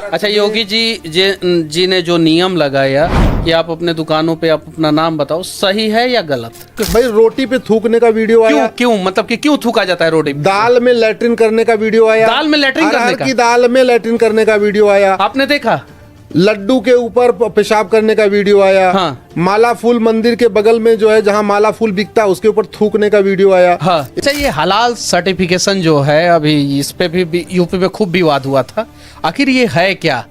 अच्छा योगी जी ने जो नियम लगाया कि आप अपने दुकानों पे आप अपना नाम बताओ, सही है या गलत? भाई रोटी पे थूकने का वीडियो आया। क्यों मतलब कि क्यों थूका जाता है रोटी पे? दाल में लैट्रिन करने का वीडियो आया। दाल में लैट्रिन करने का? की दाल में लैट्रिन करने का वीडियो आया। आपने देखा? लड्डू के ऊपर पेशाब करने का वीडियो आया। हाँ। माला फूल मंदिर के बगल में जो है जहां माला फूल बिकता है उसके ऊपर थूकने का वीडियो आया। हाँ। अच्छा ये हलाल सर्टिफिकेशन जो है अभी इस पे भी यूपी में खूब विवाद हुआ था, आखिर ये है क्या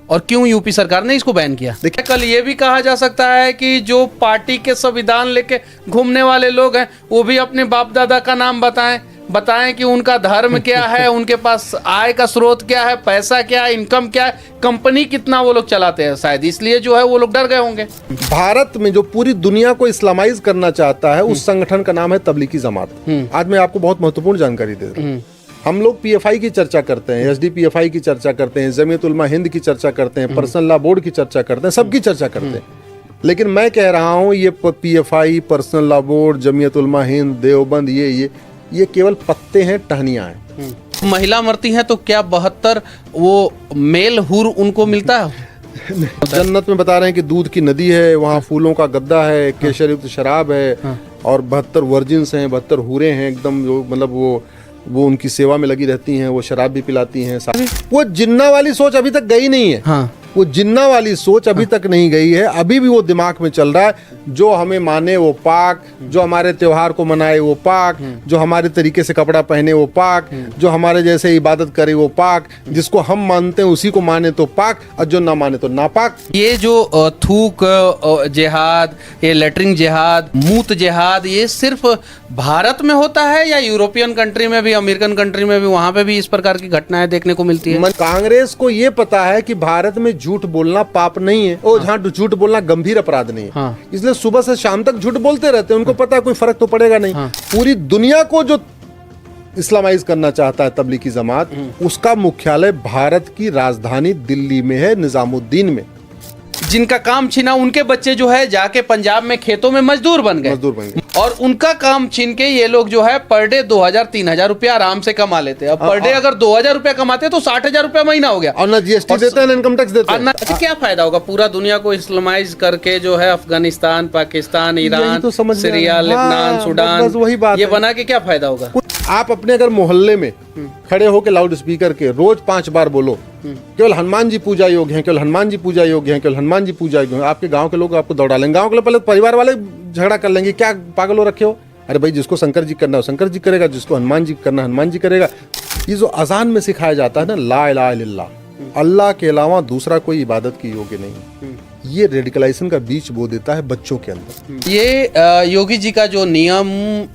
और क्यों यूपी सरकार ने इसको बैन किया? देखिए कल ये भी कहा जा सकता है कि जो पार्टी के संविधान लेके घूमने वाले लोग हैं वो भी अपने बाप दादा का नाम बताएं कि उनका धर्म क्या है, उनके पास आय का स्रोत क्या है, पैसा क्या है, इनकम क्या है, कंपनी कितना वो लोग चलाते हैं, शायद इसलिए जो है वो लोग डर गए होंगे। भारत में जो पूरी दुनिया को इस्लामाइज करना चाहता है उस संगठन का नाम है तबलीगी जमात। आज मैं आपको बहुत महत्वपूर्ण जानकारी दे रहा हूँ। हम लोग पीएफआई की चर्चा करते हैं, एसडीपीएफआई की चर्चा करते हैं, जमीयत उलमा हिंद की चर्चा करते हैं, पर्सनल लॉ बोर्ड की चर्चा करते हैं, सबकी चर्चा करते हैं। लेकिन मैं कह रहा हूँ ये PFI, personal law board, Jamiat Ulama Hind, Deoband, ये केवल पत्ते हैं, टहनियां हैं। महिला मरती हैं तो क्या 72 वो मेल हुर उनको मिलता है? जन्नत में बता रहे हैं कि दूध की नदी है, वहाँ फूलों का गद्दा है, केसर युक्त शराब है और 72 वर्जिन्स हैं, 72 हूरें हैं एकदम, जो मतलब वो उनकी सेवा में लगी रहती हैं, वो शराब भी पिलाती हैं। वो जिन्ना वाली सोच अभी तक गई नहीं है। हाँ। वो जिन्ना वाली सोच अभी तक नहीं गई है, अभी भी वो दिमाग में चल रहा है। जो हमें माने वो पाक, जो हमारे त्योहार को मनाए वो पाक, जो हमारे तरीके से कपड़ा पहने वो पाक, जो हमारे जैसे इबादत करे वो पाक, जिसको हम मानते हैं उसी को माने तो पाक और जो ना माने तो नापाक। ये जो थूक जिहाद, ये लेटरिंग जिहाद, मूत जिहाद, ये सिर्फ भारत में होता है या यूरोपियन कंट्री में भी, अमेरिकन कंट्री में भी, वहां पे भी इस प्रकार की घटनाएं देखने को मिलती है? कांग्रेस को ये पता है कि भारत में झूठ बोलना पाप नहीं है और जहाँ झूठ बोलना गंभीर अपराध नहीं है। हाँ। इसलिए सुबह से शाम तक झूठ बोलते रहते हैं। उनको पता है कोई फर्क तो पड़ेगा नहीं। हाँ। पूरी दुनिया को जो इस्लामाइज करना चाहता है तबलीगी जमात, उसका मुख्यालय भारत की राजधानी दिल्ली में है, निजामुद्दीन में। जिनका काम छीना उनके बच्चे जो है जाके पंजाब में खेतों में मजदूर बन गए और उनका काम छीन के ये लोग जो है पर डे 2000-3000 रुपया आराम से कमा लेते हैं। अब पर डे अगर 2000 रुपया कमाते तो 60,000 रुपया महीना हो गया। और ना जीएसटी देते हैं, इनकम टैक्स देते हैं। क्या फायदा होगा पूरा दुनिया को इस्लामाइज करके जो है अफगानिस्तान, पाकिस्तान, ईरान, तो सीरिया, लेबनान, सूडान, वही बात ये बना के क्या फायदा होगा? आप अपने अगर मोहल्ले में खड़े होकर लाउड स्पीकर के रोज 5 बार बोलो केवल हनुमान जी पूजा योग्य हैं, केवल हनुमान जी पूजा योग्य हैं, केवल हनुमान जी पूजा योग्य हैं, आपके गांव के लोग आपको दौड़ा लेंगे। गांव के लोग पहले परिवार वाले झगड़ा कर लेंगे, क्या पागल हो रखे हो? अरे भाई जिसको शंकर जी करना है शंकर जी करेगा, जिसको हनुमान जी करना हनुमान जी करेगा। ये जो अजान में सिखाया जाता है ना, ला इलाहा इल्लल्लाह, अल्लाह के अलावा दूसरा कोई इबादत की योग्य नहीं, ये रेडिकलाइजेशन का बीज बो देता है बच्चों के अंदर। ये योगी जी का जो नियम,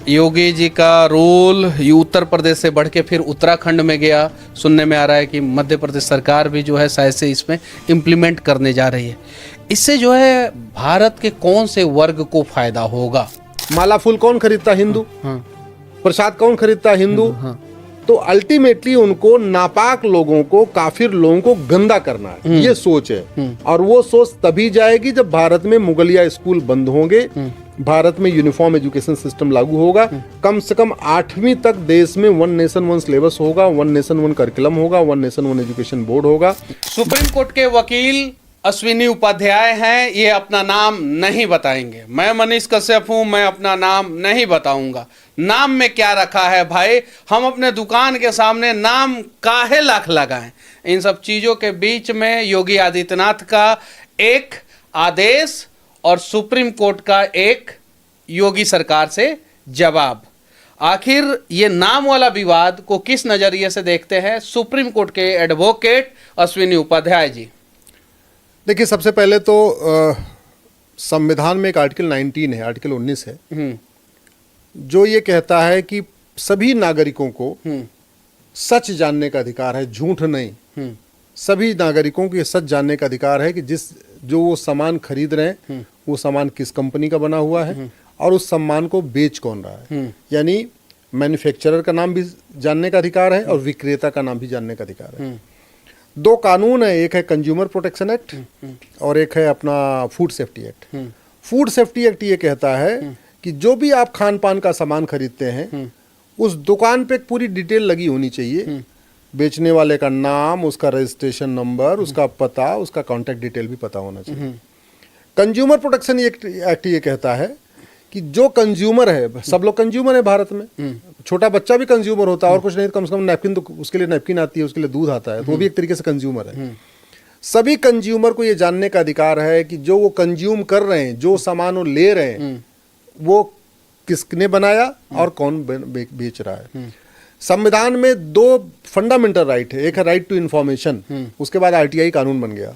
योगी जी का रोल, ये उत्तर प्रदेश से बढ़ के फिर उत्तराखंड में गया। सुनने में आ रहा है कि मध्य प्रदेश सरकार भी जो है शायद से इसमें इम्प्लीमेंट करने जा रही है। इससे जो है भारत के कौन से वर्ग को फायदा होगा? माला फूल कौन खरीदता? हिंदू। हाँ। प्रसाद कौन खरीदता? हिंदू। हाँ। तो अल्टीमेटली उनको नापाक लोगों को, काफिर लोगों को गंदा करना है, ये सोच है। और वो सोच तभी जाएगी जब भारत में मुगलिया स्कूल बंद होंगे, भारत में यूनिफॉर्म एजुकेशन सिस्टम लागू होगा, कम से कम 8वीं तक देश में 1 नेशन 1 सिलेबस होगा, 1 नेशन 1 करिकुलम होगा, 1 नेशन 1 एजुकेशन बोर्ड होगा। सुप्रीम कोर्ट के वकील अश्विनी उपाध्याय हैं, ये अपना नाम नहीं बताएंगे। मैं मनीष कश्यप हूं, मैं अपना नाम नहीं बताऊंगा। नाम में क्या रखा है भाई? हम अपने दुकान के सामने नाम काहे लाख लगाएं? इन सब चीजों के बीच में योगी आदित्यनाथ का एक आदेश और सुप्रीम कोर्ट का एक योगी सरकार से जवाब। आखिर ये नाम वाला विवाद को किस नजरिए से देखते हैं सुप्रीम कोर्ट के एडवोकेट अश्विनी उपाध्याय जी? देखिए, सबसे पहले तो संविधान में एक आर्टिकल 19 है, आर्टिकल 19 है, जो ये कहता है कि सभी नागरिकों को सच जानने का अधिकार है, झूठ नहीं। सभी नागरिकों को ये सच जानने का अधिकार है कि जो वो सामान खरीद रहे हैं वो सामान किस कंपनी का बना हुआ है और उस सामान को बेच कौन रहा है। यानी मैन्युफैक्चरर का नाम भी जानने का अधिकार है और विक्रेता का नाम भी जानने का अधिकार है। 2 कानून है, एक है कंज्यूमर प्रोटेक्शन एक्ट और एक है अपना food safety act. Food safety act ये कहता है कि जो भी आप खान पान का सामान खरीदते हैं उस दुकान पे एक पूरी डिटेल लगी होनी चाहिए बेचने वाले का नाम, उसका रजिस्ट्रेशन नंबर, उसका पता, उसका कॉन्टैक्ट डिटेल भी पता होना चाहिए। कंज्यूमर प्रोटेक्शन एक्ट ये कहता है कि जो कंज्यूमर है, सब लोग कंज्यूमर है भारत में, छोटा बच्चा भी कंज्यूमर होता है, और कुछ नहीं तो कम से कम नैपकिन, तो उसके लिए नैपकिन आती है, उसके लिए दूध आता है, तो वो भी एक तरीके से कंज्यूमर है। सभी कंज्यूमर को ये जानने का अधिकार है कि जो वो कंज्यूम कर रहे हैं, जो सामान वो ले रहे हैं, वो किसने बनाया और कौन बेच रहा है। संविधान में दो फंडामेंटल राइट है, एक है राइट टू इंफॉर्मेशन, उसके बाद आरटीआई कानून बन गया,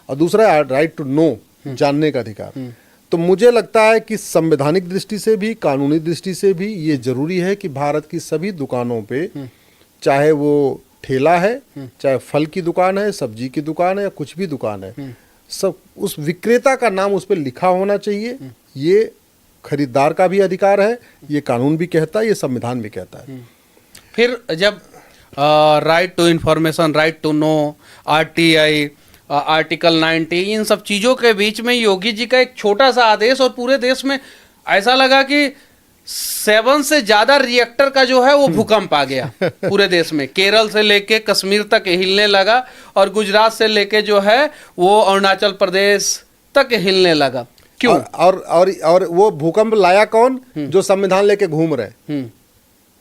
और दूसरा है राइट टू नो, जानने का अधिकार। तो मुझे लगता है कि संवैधानिक दृष्टि से भी, कानूनी दृष्टि से भी ये जरूरी है कि भारत की सभी दुकानों पे, चाहे वो ठेला है, चाहे फल की दुकान है, सब्जी की दुकान है, या कुछ भी दुकान है, सब उस विक्रेता का नाम उस पर लिखा होना चाहिए। ये खरीदार का भी अधिकार है, ये कानून भी कहता है, ये संविधान भी कहता है। फिर जब right to information, right to know, RTI, article 90, इन सब चीज़ों के बीच में योगी जी का एक छोटा सा आदेश, और पूरे देश में ऐसा लगा कि 7 से ज़्यादा रिएक्टर का जो है वो भूकंप आ गया पूरे देश में। केरल से लेके कश्मीर तक हिलने लगा, और गुजरात से लेके जो है वो अरुणाचल प्रदेश तक हिलने लगा। क्यों? और वो भूकंप लाया कौन? जो संविधान लेके घूम रहे।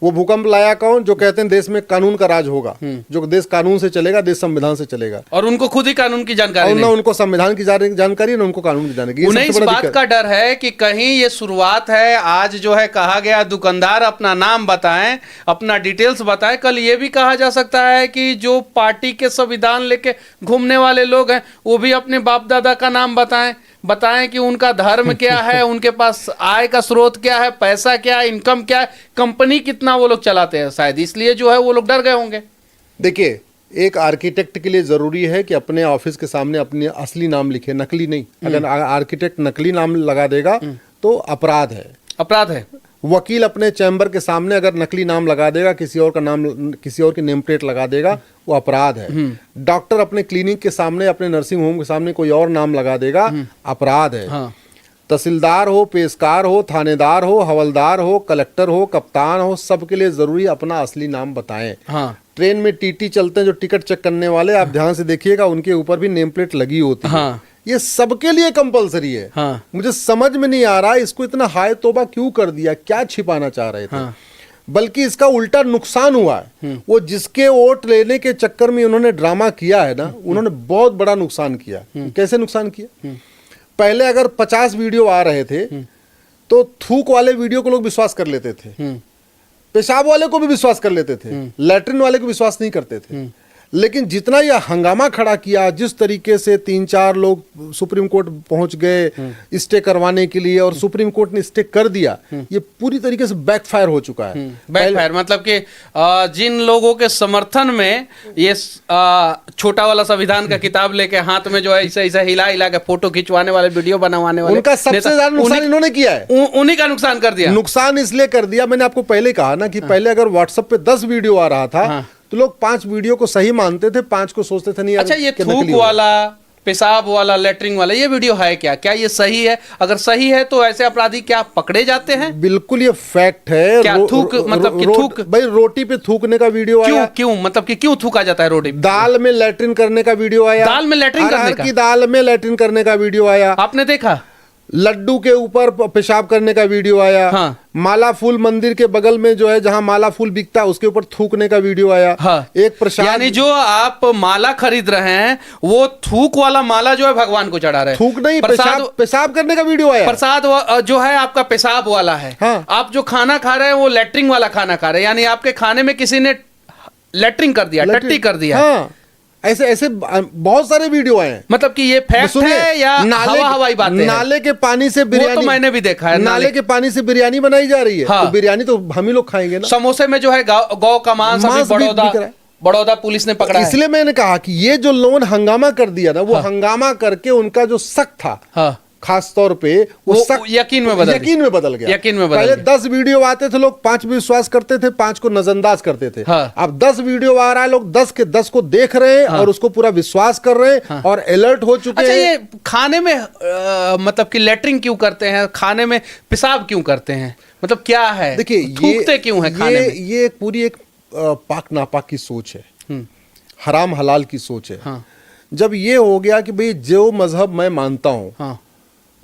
वो भूकंप लाया कौन? जो कहते हैं देश में कानून का राज होगा, जो देश कानून से चलेगा, देश संविधान से चलेगा, और उनको खुद ही कानून की जानकारी नहीं, ना उनको संविधान की जानकारी, ना उनको कानून की जानकारी। उन्हें इस बात का डर है कि कहीं ये शुरुआत है, आज जो है कहा गया दुकानदार अपना नाम बताएं, अपना डिटेल्स बताएं, कल ये भी कहा जा सकता है कि जो पार्टी के संविधान लेके घूमने वाले लोग हैं वो भी अपने बाप दादा का नाम बताएं कि उनका धर्म क्या है, उनके पास आय का स्रोत क्या है, पैसा क्या है, इनकम क्या है, कंपनी कितना वो लोग चलाते हैं। शायद इसलिए जो है वो लोग डर गए होंगे। देखिए, एक आर्किटेक्ट के लिए जरूरी है कि अपने ऑफिस के सामने अपने असली नाम लिखे, नकली नहीं। अगर आर्किटेक्ट नकली नाम लगा देगा तो अपराध है। अपराध है। वकील अपने चैम्बर के सामने अगर नकली नाम लगा देगा, किसी और का नाम, किसी और की नेम प्लेट लगा देगा, वो अपराध है। डॉक्टर अपने क्लिनिक के सामने, अपने नर्सिंग होम के सामने कोई और नाम लगा देगा, अपराध है। हाँ। तहसीलदार हो, पेशकार हो, थानेदार हो, हवलदार हो, कलेक्टर हो, कप्तान हो, सबके लिए जरूरी अपना असली नाम बताएं। हाँ। ट्रेन में टीटी चलते हैं जो टिकट चेक करने वाले, आप ध्यान से देखिएगा, उनके ऊपर भी नेम प्लेट लगी होती है। हाँ। ये सबके लिए कंपलसरी है। हाँ। मुझे समझ में नहीं आ रहा इसको इतना हाय तौबा क्यों कर दिया, क्या छिपाना चाह रहे थे। हाँ। बल्कि इसका उल्टा नुकसान हुआ है। वो जिसके वोट लेने के चक्कर में उन्होंने ड्रामा किया है ना, उन्होंने बहुत बड़ा नुकसान किया। कैसे नुकसान किया? पहले अगर 50 वीडियो आ रहे थे तो थूक वाले वीडियो को लोग विश्वास कर लेते थे, पेशाब वाले को भी विश्वास कर लेते थे, लैट्रिन वाले को विश्वास नहीं करते थे। लेकिन जितना यह हंगामा खड़ा किया, जिस तरीके से 3-4 लोग सुप्रीम कोर्ट पहुंच गए स्टे करवाने के लिए, और सुप्रीम कोर्ट ने स्टे कर दिया, ये पूरी तरीके से बैकफायर हो चुका है। बैकफायर मतलब कि जिन लोगों के समर्थन में ये छोटा वाला संविधान का किताब लेके हाथ में जो है ऐसे ऐसे हिला हिला के फोटो खिंचवाने वाले, वीडियो बनवाने वाले, उनका सबसे ज्यादा नुकसान इन्होंने किया है। उन्हीं का नुकसान कर दिया। नुकसान इसलिए कर दिया, मैंने आपको पहले कहा ना कि पहले अगर व्हाट्सएप पे 10 वीडियो आ रहा था तो लोग 5 वीडियो को सही मानते थे, 5 को सोचते थे नहीं। अच्छा, ये थूक वाला, पेशाब वाला, लेटरिंग वाला, ये वीडियो है क्या? क्या ये सही है? अगर सही है तो ऐसे अपराधी क्या पकड़े जाते हैं? बिल्कुल, ये फैक्ट है। क्या थूक मतलब कि थूक, भाई रोटी पे थूकने का वीडियो आया। क्यों मतलब कि क्यों थूका जाता है रोटी? दाल में लैट्रिन करने का वीडियो आया। दाल में लैट्रिन करने का? दाल में लैट्रिन करने का वीडियो आया, आपने देखा? लड्डू के ऊपर पेशाब करने का वीडियो आया। हाँ। माला फूल मंदिर के बगल में जो है जहां माला फूल बिकता है उसके ऊपर थूकने का वीडियो आया। हाँ। एक प्रसाद, यानी जो आप माला खरीद रहे हैं वो थूक वाला माला जो है भगवान को चढ़ा रहे हैं। थूक नहीं, पेशाब करने का वीडियो आया। प्रसाद जो है आपका पेशाब वाला है। हाँ। आप जो खाना खा रहे हैं वो लेटरिंग वाला खाना खा रहे हैं, यानी आपके खाने में किसी ने लेटरिंग कर दिया, टट्टी कर दिया। हाँ। ऐसे ऐसे बहुत सारे वीडियो आए हैं। मतलब कि ये फैक्ट है या हवाई बात है? नाले के पानी से बिरयानी, वो तो मैंने भी देखा है, नाले के पानी से बिरयानी बनाई जा रही है। हाँ। तो बिरयानी तो हम ही लोग खाएंगे ना। समोसे में जो है गौ का मांस बड़ौदा पुलिस ने पकड़ा है। इसलिए मैंने कहा कि ये जो लोगों ने हंगामा कर दिया ना, वो हंगामा करके उनका जो शक था खास तौर पे वो यकीन में बदल गया। पहले 10 वीडियो आते थे, लोग 5 भी विश्वास करते थे, 5 को नजरअंदाज करते थे। अब 10 वीडियो आ रहा है, लोग 10 के 10 को देख रहे हैं और उसको पूरा विश्वास कर रहे हैं और अलर्ट हो चुके हैं। ये खाने में मतलब कि लेटरिंग क्यों करते हैं, खाने में पेशाब क्यों करते हैं, मतलब क्या है? देखिए, थूकते क्यों है खाने में? ये पूरी एक पाक नापाक की सोच है। हराम हलाल की सोच है। हाँ। जब ये हो गया कि भाई जो मजहब मैं मानता हूँ हाँ।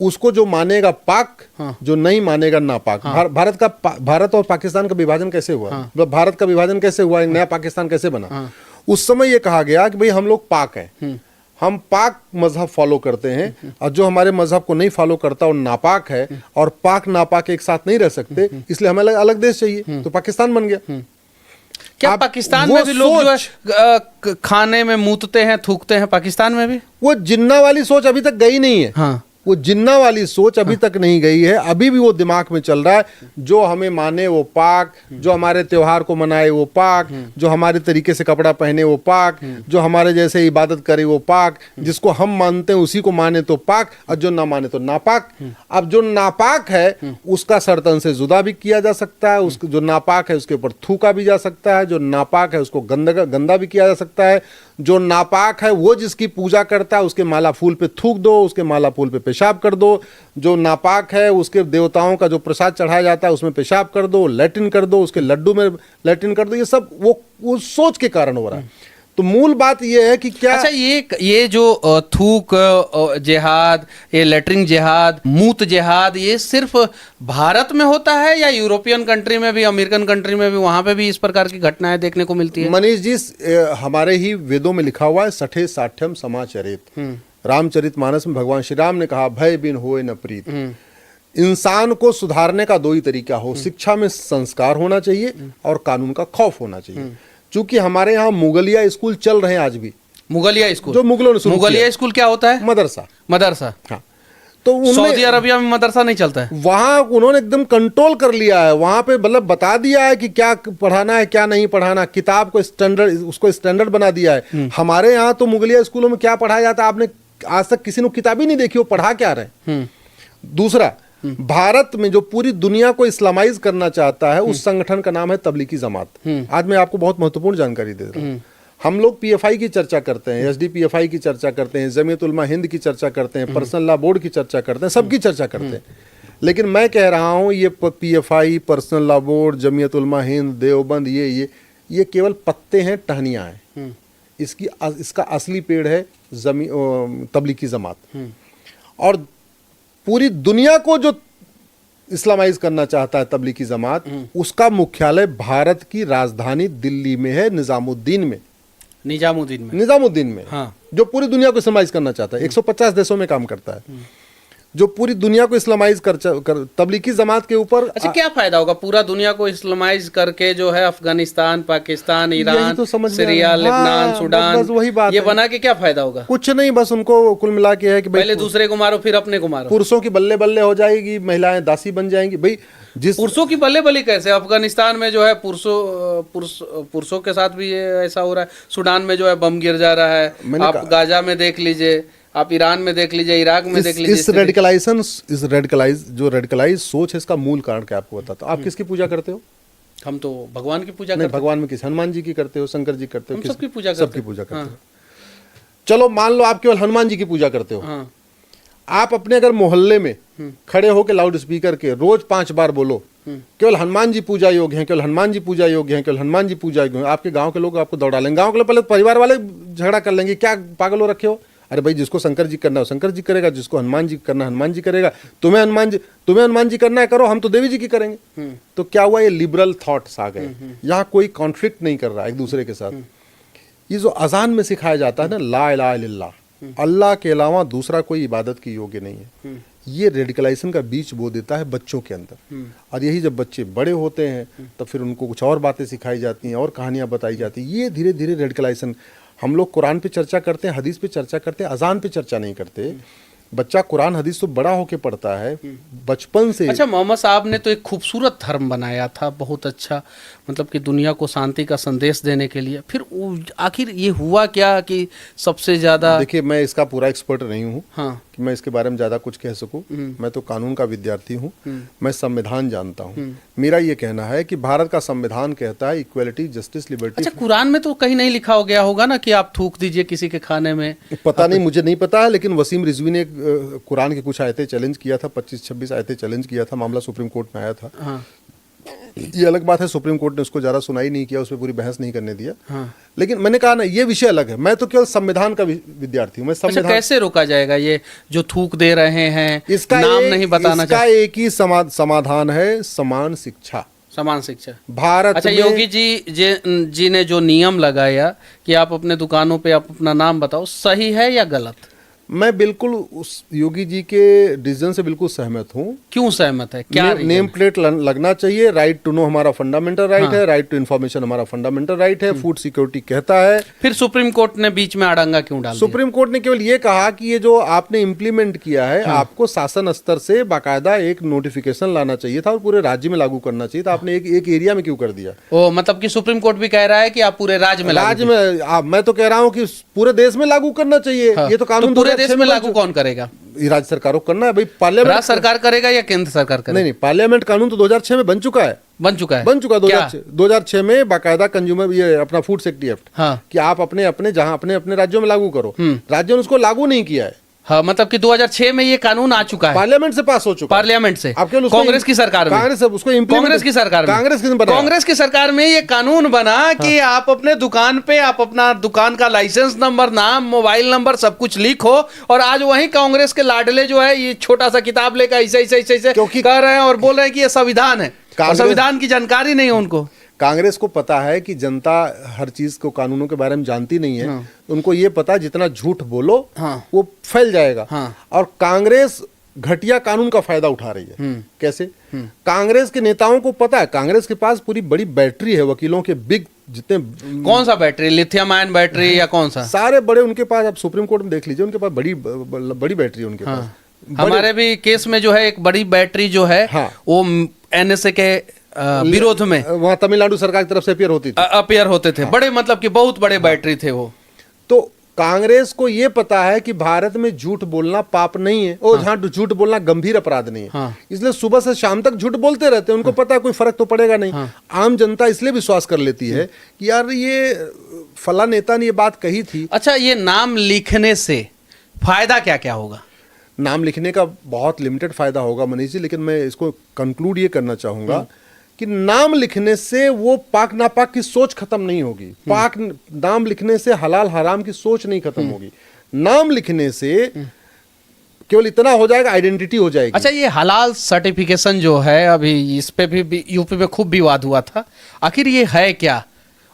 उसको जो मानेगा पाक, हाँ। जो नहीं मानेगा नापाक। भारत और पाकिस्तान का विभाजन कैसे हुआ? मतलब भारत का विभाजन कैसे हुआ, एक नया पाकिस्तान कैसे बना? उस समय ये कहा गया कि भाई हम लोग पाक हैं, हम पाक मजहब फॉलो करते हैं, और जो हमारे मजहब को नहीं फॉलो करता वो नापाक है, और पाक नापाक एक साथ नहीं रह सकते, इसलिए हमें अलग देश चाहिए, तो पाकिस्तान बन गया। क्या पाकिस्तान में भी लोग जो है खाने में मूतते हैं, थूकते हैं? पाकिस्तान में भी वो जिन्ना वाली सोच अभी तक गई नहीं है। हाँ। वो जिन्ना वाली सोच अभी तक नहीं गई है, अभी भी वो दिमाग में चल रहा है, जो हमें माने वो पाक, जो हमारे त्योहार को मनाए वो पाक, जो हमारे तरीके से कपड़ा पहने वो पाक, जो हमारे जैसे इबादत करे वो पाक, जिसको हम मानते हैं उसी को माने तो पाक, और जो ना माने तो नापाक। अब जो नापाक है उसका सर्तन से जुदा भी किया जा सकता है, उसको जो नापाक है उसके ऊपर थूका भी जा सकता है, जो नापाक है उसको गंदा भी किया जा सकता है, जो नापाक है वो जिसकी पूजा करता है उसके माला फूल पे थूक दो, उसके माला फूल पे पेशाब कर दो, जो नापाक है उसके देवताओं का जो प्रसाद चढ़ाया जाता है उसमें पेशाब कर दो, लैट्रिन कर दो, उसके लड्डू में लैट्रिन कर दो। ये सब वो सोच के कारण हो रहा है। तो मूल बात ये है कि क्या, अच्छा, ये जो थूक जिहाद, ये लेटरिंग जिहाद, मूत जिहाद, ये सिर्फ भारत में होता है या यूरोपियन कंट्री में भी, अमेरिकन कंट्री में भी, वहां पे भी इस प्रकार की घटनाएं देखने को मिलती है? मनीष जी, हमारे ही वेदों में लिखा हुआ है, सठे साठ्यम समाचरित, रामचरितमानस में भगवान श्री राम ने कहा, भय बिन होए न प्रीत। इंसान को सुधारने का दो ही तरीका हो, शिक्षा में संस्कार होना चाहिए और कानून का खौफ होना चाहिए। चूंकि हमारे यहाँ मुगलिया स्कूल चल रहे हैं आज भी। मुगलिया स्कूल जो मुगलों ने शुरू किया। मुगलिया स्कूल क्या होता है? मदरसा। मदरसा। हाँ। तो सऊदी अरबिया में मदरसा नहीं चलता है? वहां उन्होंने एकदम कंट्रोल कर लिया है, वहां पे मतलब बता दिया है कि क्या पढ़ाना है क्या नहीं पढ़ाना, किताब को स्टैंडर्ड, उसको स्टैंडर्ड बना दिया है। हमारे यहाँ तो मुगलिया स्कूलों में क्या पढ़ाया जाता है, आपने आज तक किसी ने किताब ही नहीं देखी, वो पढ़ा क्या रहे। दूसरा, भारत में जो पूरी दुनिया को इस्लामाइज करना चाहता है उस संगठन का नाम है तबलीगी जमात। आज मैं आपको बहुत महत्वपूर्ण जानकारी दे रहा हूँ। हम लोग पीएफआई की चर्चा करते हैं, एसडीपीएफआई की चर्चा करते हैं, जमीयत उलमा हिंद की चर्चा करते हैं, पर्सनल लॉ बोर्ड की चर्चा करते हैं, सबकी चर्चा करते हैं। लेकिन मैं कह रहा हूँ ये PFI, personal law board, Jamiat Ulama Hind, Deoband, ये केवल पत्ते हैं, टहनियाँ हैं। इसका असली पेड़ है तबलीगी जमात। और पूरी दुनिया को जो इस्लामाइज करना चाहता है तबलीगी जमात, उसका मुख्यालय भारत की राजधानी दिल्ली में है, निजामुद्दीन में। हाँ। जो पूरी दुनिया को इस्लामाइज करना चाहता है, 150 देशों में काम करता है, जो पूरी दुनिया को इस्लामाइज कर तबलीगी जमात के ऊपर। अच्छा, क्या फायदा होगा पूरा दुनिया को इस्लामाइज करके? जो है अफगानिस्तान, पाकिस्तान, ईरान, तो सीरिया, लेबनान, सूडान, बस वही बात ये है। बना के क्या फायदा होगा? कुछ नहीं, बस उनको कुल मिला के है कि पहले दूसरे को मारो फिर अपने को मारो। पुरुषों की बल्ले बल्ले हो जाएगी, महिलाएं दासी बन जाएंगी। भाई पुरुषों की बल्ले बल्ली कैसे? अफगानिस्तान में जो है पुरुषों के साथ भी ये ऐसा हो रहा है, सूडान में जो है बम गिर जा रहा है, आप गाजा में देख लीजिए, आप ईरान में देख लीजिए, इराक में देख लीजिए। इस रेडिकलाइज सोच है, इसका मूल कारण क्या आपको बताता हूं। आप किसकी पूजा करते हो? हम तो भगवान की पूजा नहीं, भगवान में किस, हनुमान जी की करते हो, शंकर जी करते हो, सबकी पूजा करते हो। चलो मान लो आप केवल हनुमान जी की पूजा करते हो। हाँ। आप अपने अगर मोहल्ले में खड़े होकर लाउड स्पीकर के रोज 5 बार बोलो, केवल हनुमान जी पूजा योग्य हैं, केवल हनुमान जी पूजा योग्य हैं, केवल हनुमान जी पूजा योग्य हैं, आपके गांव के लोग आपको दौड़ा लेंगे। गांव के लोग पहले परिवार वाले झगड़ा कर लेंगे, क्या पागल हो रखे हो? अरे भाई, जिसको शंकर जी करना है शंकर जी करेगा, जिसको हनुमान जी करना है हनुमान जी करेगा, तुम्हें हनुमान जी करना है करो, हम तो देवी जी की करेंगे। तो क्या हुआ, ये लिबरल थॉट्स आ गए। यहाँ कोई कॉन्फ्लिक्ट नहीं कर रहा एक दूसरे के साथ। ये जो अजान में सिखाया जाता है ना, ला इलाहा इल्लल्लाह, अल्लाह के अलावा दूसरा कोई इबादत की योग्य नहीं है, ये रेडिकलाइजेशन का बीज बो देता है बच्चों के अंदर। और यही जब बच्चे बड़े होते हैं तब फिर उनको कुछ और बातें सिखाई जाती हैं और कहानियां बताई जाती हैं। ये धीरे धीरे रेडिकलाइजेशन, हम लोग कुरान पे चर्चा करते हैं, हदीस पे चर्चा करते हैं, अजान पे चर्चा नहीं करते। बच्चा कुरान हदीस तो बड़ा होके पढ़ता है बचपन से। अच्छा, मोहम्मद साहब ने तो एक खूबसूरत धर्म बनाया था, बहुत अच्छा, मतलब कि दुनिया को शांति का संदेश देने के लिए। फिर आखिर ये हुआ क्या कि सबसे ज्यादा? देखिए, मैं इसका पूरा एक्सपर्ट नहीं हूँ। हाँ। कि मैं इसके बारे में ज्यादा कुछ कह सकूं। मैं तो कानून का विद्यार्थी हूँ, मैं संविधान जानता हूँ। मेरा ये कहना है कि भारत का संविधान कहता है इक्वलिटी, जस्टिस, लिबर्टी। अच्छा, कुरान में तो कहीं नहीं लिखा हो गया होगा ना कि आप थूक दीजिए किसी के खाने में? पता नहीं, मुझे नहीं पता है, लेकिन वसीम रिजवी ने कुरान की कुछ आयतें चैलेंज किया था, 25-26 आयतें चैलेंज किया था, मामला सुप्रीम कोर्ट में आया था। हाँ। ये अलग बात है, सुप्रीम कोर्ट ने उसको ज़्यादा सुनाई नहीं किया, उस पर पूरी बहस नहीं करने दिया। हाँ। लेकिन मैंने कहा ना, ये विषय अलग है। मैं तो केवल संविधान का विद्यार्थी हूँ। मैं अच्छा, संविधान कैसे रोका जाएगा ये जो थूक दे रहे हैं? इसका नाम नहीं बताना इसका चाहिए। एक ही समाधान है, समान शिक्षा, समान शिक्षा। भारत अच्छा, में। योगी जी ने जो नियम लगाया कि आप अपने दुकानों पे आप अपना नाम बताओ, सही है या गलत? मैं बिल्कुल उस योगी जी के डिसीजन से बिल्कुल सहमत हूँ। क्यों सहमत है? क्या नेम प्लेट लगना चाहिए। राइट टू नो हमारा फंडामेंटल राइट है, राइट टू इन्फॉर्मेशन हमारा फंडामेंटल राइट है, फूड सिक्योरिटी कहता है। फिर सुप्रीम कोर्ट ने बीच में अड़ंगा क्यों डाल दिया? सुप्रीम कोर्ट ने केवल ये कहा कि ये जो आपने इम्प्लीमेंट किया है, आपको शासन स्तर से बाकायदा एक नोटिफिकेशन लाना चाहिए था और पूरे राज्य में लागू करना चाहिए था। आपने एक एरिया में क्यों कर दिया? ओ, मतलब कि सुप्रीम कोर्ट भी कह रहा है कि आप पूरे राज्य में मैं तो कह रहा हूँ कि पूरे देश में लागू करना चाहिए। ये तो कानून पूरे देश में लागू कौन करेगा? राज्य सरकारों को करना है भाई। पार्लियामेंट राज्य सरकार करेगा या केंद्र सरकार करेगा? नहीं, पार्लियामेंट कानून तो 2006 में बन चुका है। 2006 में बाकायदा कंज्यूमर ये अपना फूड सेफ्टी एक्ट, कि आप अपने जहां अपने राज्यों में लागू करो। राज्यों ने उसको लागू नहीं किया है। हाँ, मतलब कि 2006 में ये कानून आ चुका है, पार्लियामेंट से पास हो चुका है। पार्लियामेंट से कांग्रेस की सरकार में, कांग्रेस की सरकार कांग्रेस की सरकार में ये कानून बना कि आप अपने दुकान पे आप अपना दुकान का लाइसेंस नंबर, नाम, मोबाइल नंबर सब कुछ लीक हो। और आज वही कांग्रेस के लाडले जो है ये छोटा सा किताब लेकर ऐसे कह रहे हैं और बोल रहे हैं कि ये संविधान है, और संविधान की जानकारी नहीं है उनको। कांग्रेस को पता है कि जनता हर चीज को, कानूनों के बारे में जानती नहीं है। उनको ये पता है जितना झूठ बोलो वो फैल जाएगा। और कांग्रेस घटिया कानून का फायदा उठा रही है। कैसे? कांग्रेस के नेताओं को पता है, कांग्रेस के पास पूरी बड़ी बैटरी है वकीलों के, बिग जितने। कौन सा बैटरी? लिथियम आयन बैटरी या कौन सा? सारे बड़े उनके पास। आप सुप्रीम कोर्ट में देख लीजिए, उनके पास बड़ी बैटरी है उनके पास। हमारे भी केस में जो है एक बड़ी बैटरी जो है वो एनएसए के विरोध में वहां तमिलनाडु सरकार की तरफ से अपियर होते थे। बड़े, मतलब कि बहुत बड़े बैटरी थे वो। तो कांग्रेस को ये पता है कि भारत में झूठ बोलना पाप नहीं है, और जहां झूठ बोलना गंभीर अपराध नहीं है। इसलिए सुबह से शाम तक झूठ बोलते रहते हैं। उनको पता है कोई फर्क तो पड़ेगा नहीं। आम जनता इसलिए विश्वास कर लेती है कि यार ये फला नेता ने ये बात कही थी। अच्छा, ये नाम लिखने से फायदा क्या क्या होगा? नाम लिखने का बहुत लिमिटेड फायदा होगा मनीष जी, लेकिन मैं इसको कंक्लूड ये करना चाहूंगा कि नाम लिखने से वो पाक नापाक की सोच खत्म नहीं होगी। पाक नाम लिखने से हलाल हराम की सोच नहीं खत्म होगी। नाम लिखने से केवल इतना हो जाएगा, आइडेंटिटी हो जाएगी। अच्छा, ये हलाल सर्टिफिकेशन जो है, अभी इस पे भी यूपी में खूब विवाद हुआ था। आखिर ये है क्या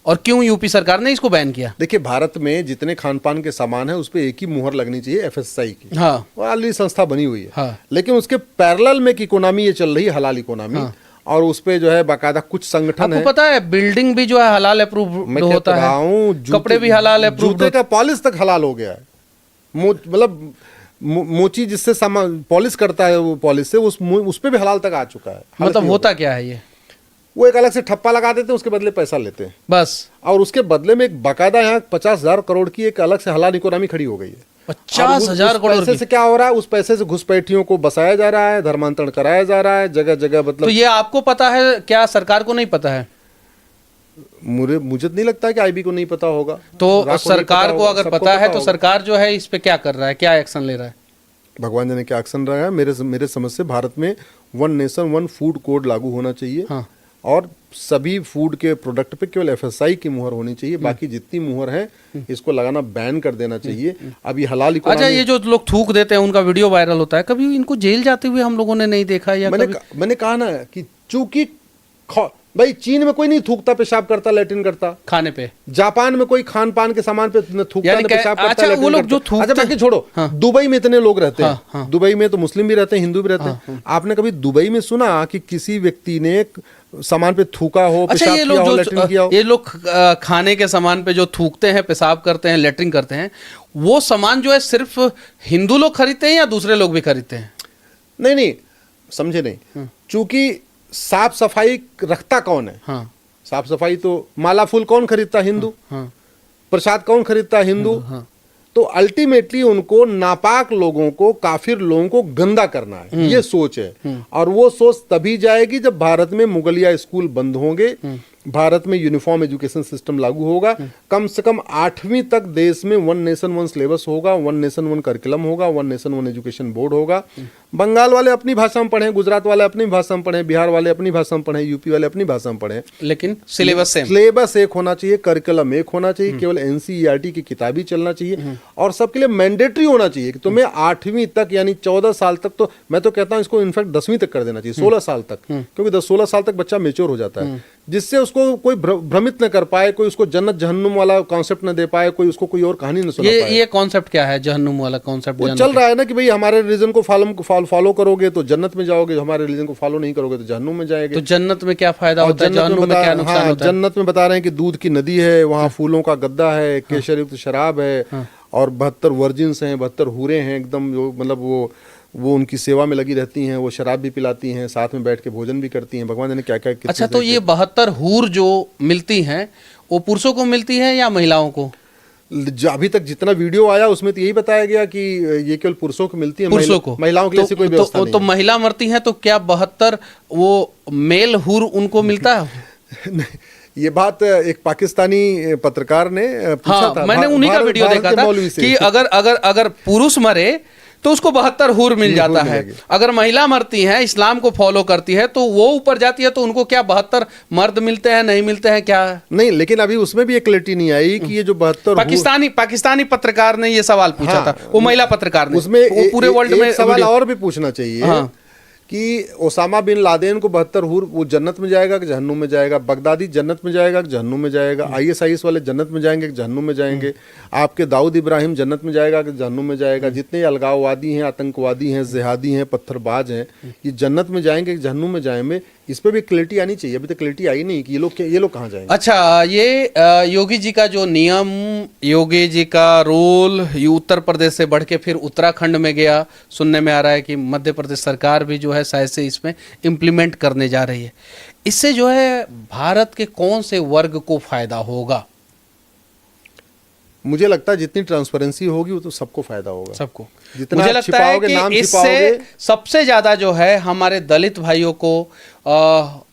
और क्यों यूपी सरकार ने इसको बैन किया? देखिए, भारत में जितने खान पान के सामान है उस पर एक ही मुहर लगनी चाहिए, FSSAI की। वो ऑलरेडी संस्था बनी हुई है। लेकिन उसके पैरेलल में एक इकोनॉमी ये चल रही है, हलाल इकोनॉमी। और उस पे जो है बाकायदा कुछ संगठन है। आपको पता है बिल्डिंग भी जो है हलाल अप्रूव्ड होता है, कपड़े भी हलाल अप्रूव्ड, जूते का पॉलिश तक हलाल हो गया है। मतलब मोची जिससे सामान पॉलिश करता है, वो पॉलिश से उस पे भी हलाल तक आ चुका है। मतलब होता क्या है ये? वो एक अलग से ठप्पा लगा देते हैं, उसके बदले पैसा लेते हैं बस। और उसके बदले में एक बाकायदा यहाँ 50,000 करोड़ की एक अलग से हलाल इकोनॉमी खड़ी हो गई है। 50,000 करोड़ पैसे से क्या हो रहा है? उस पैसे से घुसपैठियों को बसाया जा रहा है, धर्मांतरण कराया जा रहा है जगह जगह। मतलब तो ये आपको पता है क्या? सरकार को नहीं पता है? मुझे नहीं लगता कि IB को नहीं पता होगा। तो सरकार को अगर पता है तो सरकार जो है इस पे क्या कर रहा है, क्या एक्शन ले रहा है? भगवान जाने क्या एक्शन रहा है। मेरे समझ से भारत में 1 नेशन 1 फूड कोड लागू होना चाहिए। और सभी फूड के प्रोडक्ट पे केवल FSSAI की मुहर होनी चाहिए। बाकी जितनी मुहर है इसको लगाना बैन कर देना चाहिए। अब ये हलाल इकोनॉमी। अच्छा, ये जो लोग थूक देते हैं उनका वीडियो वायरल होता है, कभी इनको जेल जाते हुए हम लोगों ने नहीं देखा? या मैंने कहा ना कि चूंकि भाई चीन में कोई नहीं थूकता, पेशाब करता, लैट्रिन करता खाने पे। जापान में कोई खान पान के सामान पे थूकता, पेशाब करता। अच्छा, वो लोग जो थूकते हैं। अच्छा, बाकी छोड़ो। दुबई में इतने लोग रहते हैं। दुबई में तो मुस्लिम भी रहते हैं, हिंदू भी रहते हैं। आपने कभी दुबई में सुना कि किसी व्यक्ति ने सामान पे थूका हो, अच्छा, पेशाब किया हो, लैट्रिन किया हो? ये लोग खाने के सामान पे जो थूकते हैं, पेशाब करते हैं, लैट्रिन करते हैं, वो सामान जो है सिर्फ हिंदू लोग खरीदते हैं या दूसरे लोग भी खरीदते हैं? नहीं, समझे नहीं। चूंकि साफ सफाई रखता कौन है? साफ सफाई तो माला फूल कौन खरीदता? हिंदू। प्रसाद कौन खरीदता? हिंदू। तो अल्टीमेटली उनको नापाक लोगों को, काफिर लोगों को गंदा करना है, ये सोच है। और वो सोच तभी जाएगी जब भारत में मुगलिया स्कूल बंद होंगे, भारत में यूनिफॉर्म एजुकेशन सिस्टम लागू होगा। कम से कम 8वीं तक देश में वन नेशन वन सिलेबस होगा, वन नेशन वन करिकुलम होगा, one nation one education board होगा। बंगाल वाले अपनी भाषा में पढ़ें, गुजरात वाले अपनी भाषा में पढ़ें, बिहार वाले अपनी भाषा में पढ़ें, यूपी वाले अपनी भाषा में पढ़ें, लेकिन सिलेबस सेम। सिलेबस एक होना चाहिए, करिकुलम एक होना चाहिए, केवल एनसीईआरटी की किताबी चलना चाहिए और सबके लिए मैंडेटरी होना चाहिए कि तुम्हें 8वीं तक यानी 14 साल तक, तो मैं तो कहता हूं इसको इनफैक्ट 10वीं तक कर देना चाहिए, 16 साल तक, क्योंकि 10-16 साल तक बच्चा मेच्योर हो जाता है, जिससे उसको कोई भ्रमित न कर पाए, कोई उसको जन्नत जहन्नुम वाला कॉन्सेप्ट न दे पाए, कोई उसको कोई और कहानी न सुना पाए। ये कॉन्सेप्ट क्या है जहन्नुम वाला कॉन्सेप्ट? वो चल रहा है ना कि भाई हमारे रिलीजन को फॉलो करोगे तो जन्नत में जाओगे, हमारे रिलीजन को फॉलो नहीं करोगे तो जहन्नुम में जाएंगे। तो जन्नत में क्या फायदा होता है, जहन्नुम में क्या नुकसान होता है? जन्नत में बता रहे हैं कि दूध की नदी है, वहाँ फूलों का गद्दा है, केसर युक्त शराब है और 72 वर्जिन्स हैं, 72 हूरें हैं एकदम, जो मतलब वो उनकी सेवा में लगी रहती हैं, वो शराब भी पिलाती हैं, साथ में बैठ के भोजन भी करती हैं, भगवान ने क्या क्या। अच्छा, तो ये 72 हूर जो मिलती हैं वो पुरुषों को मिलती है या महिलाओं को? अभी तक जितना वीडियो आया उसमें तो यही बताया गया कि ये केवल पुरुषों को मिलती है, पुरुषों को, महिलाओं के लिए ऐसी कोई व्यवस्था नहीं तो महिला मरती है तो क्या 72 वो मेल हूर उनको मिलता है? ये बात एक पाकिस्तानी पत्रकार ने पूछा था, मैंने उन्हीं का वीडियो देखा था कि अगर पुरुष मरे तो उसको 72 हूर मिल जाता है, अगर महिला मरती है, इस्लाम को फॉलो करती है तो वो ऊपर जाती है, तो उनको क्या 72 मर्द मिलते हैं, नहीं मिलते हैं क्या? नहीं, लेकिन अभी उसमें भी एक क्लैरिटी नहीं आई कि ये जो 72 पाकिस्तानी पत्रकार ने ये सवाल पूछा था, वो महिला पत्रकार ने। उसमें वो पूरे वर्ल्ड में सवाल और भी पूछना चाहिए कि ओसामा बिन लादेन को 72 हूर, वो जन्नत में जाएगा कि जहन्नुम में जाएगा? बगदादी जन्नत में जाएगा कि जहन्नुम में जाएगा? ISIS वाले जन्नत में जाएंगे कि जहन्नुम में जाएंगे? आपके दाऊद इब्राहिम जन्नत में जाएगा कि जहन्नुम में जाएगा? जितने अलगाववादी हैं, आतंकवादी हैं, जिहादी हैं, पत्थरबाज हैं, ये जन्नत में जाएंगे कि जहन्नुम में जाएंगे? इस पर भी क्लैरिटी आनी चाहिए। अभी तक क्लैरिटी आई नहीं कि ये लोग कहाँ जाएंगे। अच्छा, ये योगी जी का जो नियम, योगी जी का रूल, ये उत्तर प्रदेश से बढ़ के फिर उत्तराखंड में गया, सुनने में आ रहा है कि मध्य प्रदेश सरकार भी जो है शायद से इसमें इम्प्लीमेंट करने जा रही है। इससे जो है भारत के कौन से वर्ग को फायदा होगा? मुझे लगता है जितनी ट्रांसपेरेंसी होगी वो तो सबको फायदा होगा, सबको। जितना मुझे लगता है कि इससे सबसे ज्यादा जो है हमारे दलित भाइयों को,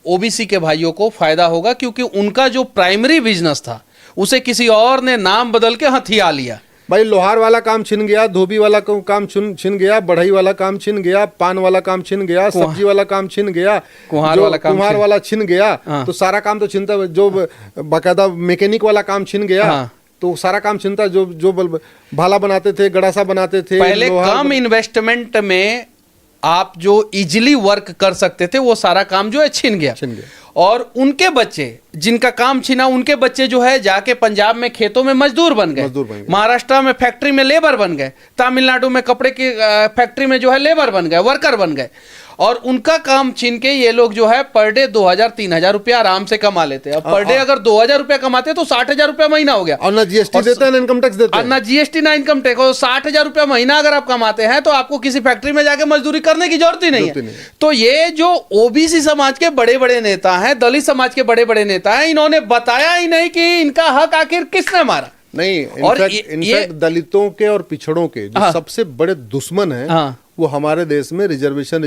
OBC के भाइयों को फायदा होगा, क्योंकि उनका जो प्राइमरी बिजनेस था उसे किसी और ने नाम बदल के हथिया लिया। भाई लोहार वाला काम छिन गया, धोबी वाला काम छिन गया, बढ़ई वाला काम छिन गया, पान वाला काम छिन गया, सब्जी वाला काम छिन गया, कुम्हार वाला छिन गया। तो सारा काम तो छिनता, जो बाकायदा मैकेनिक वाला काम छिन गया तो सारा काम छिनता, जो भाला बनाते थे, गड़ासा बनाते थे। पहले कम इन्वेस्टमेंट में आप जो इजीली वर्क कर सकते थे वो सारा काम जो है छिन गया। और उनके बच्चे जिनका काम छिना, उनके बच्चे जो है जाके पंजाब में खेतों में मजदूर बन गए, महाराष्ट्र में फैक्ट्री में लेबर बन गए, तमिलनाडु में कपड़े की फैक्ट्री में जो है लेबर बन गए, वर्कर बन गए। और उनका काम छीन के ये लोग जो है पर डे 2000-3000 रुपया आराम से कमा लेते हैं। अब पर डे अगर 2000 रुपया कमाते तो 60,000 रुपया महीना हो गया। और ना जीएसटी देते हैं, ना इनकम टैक्स देते हैं, ना जीएसटी ना इनकम टैक्स। और 60,000 रुपया महीना अगर आप कमाते हैं तो आपको किसी फैक्ट्री में जाके मजदूरी करने की जरूरत ही नहीं है। तो ये जो OBC समाज के बड़े बड़े नेता हैं, दलित समाज के बड़े बड़े नेता हैं, इन्होंने बताया ही नहीं कि इनका हक आखिर किसने मारा। नहीं, इनफैक्ट दलितों के और पिछड़ों के जो सबसे बड़े दुश्मन हैं वो हमारे देश में रिजर्वेशन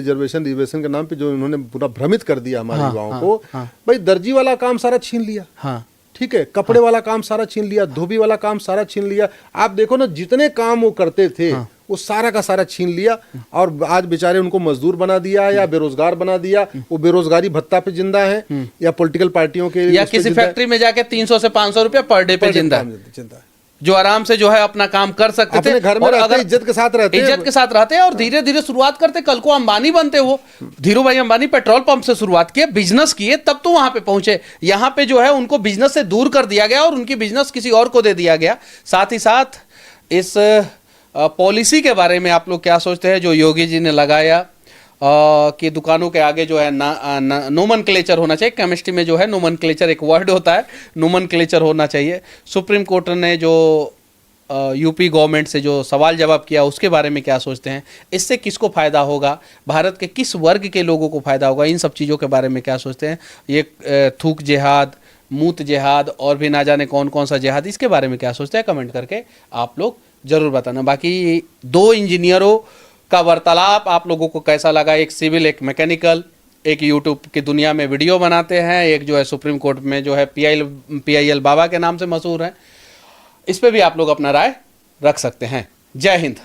के नाम पे जो इन्होंने पूरा भ्रमित कर दिया हमारे युवाओं को। भाई दर्जी वाला काम सारा छीन लिया, ठीक है, कपड़े वाला काम सारा छीन लिया, धोबी वाला काम सारा छीन लिया। आप देखो ना, जितने काम वो करते थे वो सारा का सारा छीन लिया और आज बेचारे उनको मजदूर बना दिया या बेरोजगार बना दिया। वो बेरोजगारी भत्ता पे जिंदा है या पॉलिटिकल पार्टियों के, या किसी फैक्ट्री में जाके 300 से 500 रुपया पर डे पे जिंदा है, जो आराम से जो है अपना काम कर सकते थे, घर में रहते, इज्जत के साथ रहते हैं। और धीरे धीरे शुरुआत करते, कल को अंबानी बनते। वो धीरू भाई अंबानी पेट्रोल पंप से शुरुआत किए, बिजनेस किए, तब तो वहां पे पहुंचे। यहाँ पे जो है उनको बिजनेस से दूर कर दिया गया और उनकी बिजनेस किसी और को दे दिया गया। साथ ही साथ इस पॉलिसी के बारे में आप लोग क्या सोचते हैं जो योगी जी ने लगाया कि दुकानों के आगे जो है नोमेनक्लेचर होना चाहिए? केमिस्ट्री में जो है नोमेनक्लेचर एक वर्ड होता है, नोमेनक्लेचर होना चाहिए। सुप्रीम कोर्ट ने जो यूपी गवर्नमेंट से जो सवाल जवाब किया उसके बारे में क्या सोचते हैं? इससे किसको फायदा होगा, भारत के किस वर्ग के लोगों को फायदा होगा, इन सब चीज़ों के बारे में क्या सोचते हैं? ये थूक जिहाद, मूत जिहाद और भी ना जाने कौन कौन सा जिहाद, इसके बारे में क्या सोचते हैं? कमेंट करके आप लोग जरूर बताना। बाकी 2 इंजीनियरों का वार्तालाप आप लोगों को कैसा लगा? एक सिविल एक मैकेनिकल, एक यूट्यूब की दुनिया में वीडियो बनाते हैं, एक जो है सुप्रीम कोर्ट में जो है PIL बाबा के नाम से मशहूर है। इस पे भी आप लोग अपना राय रख सकते हैं। जय हिंद।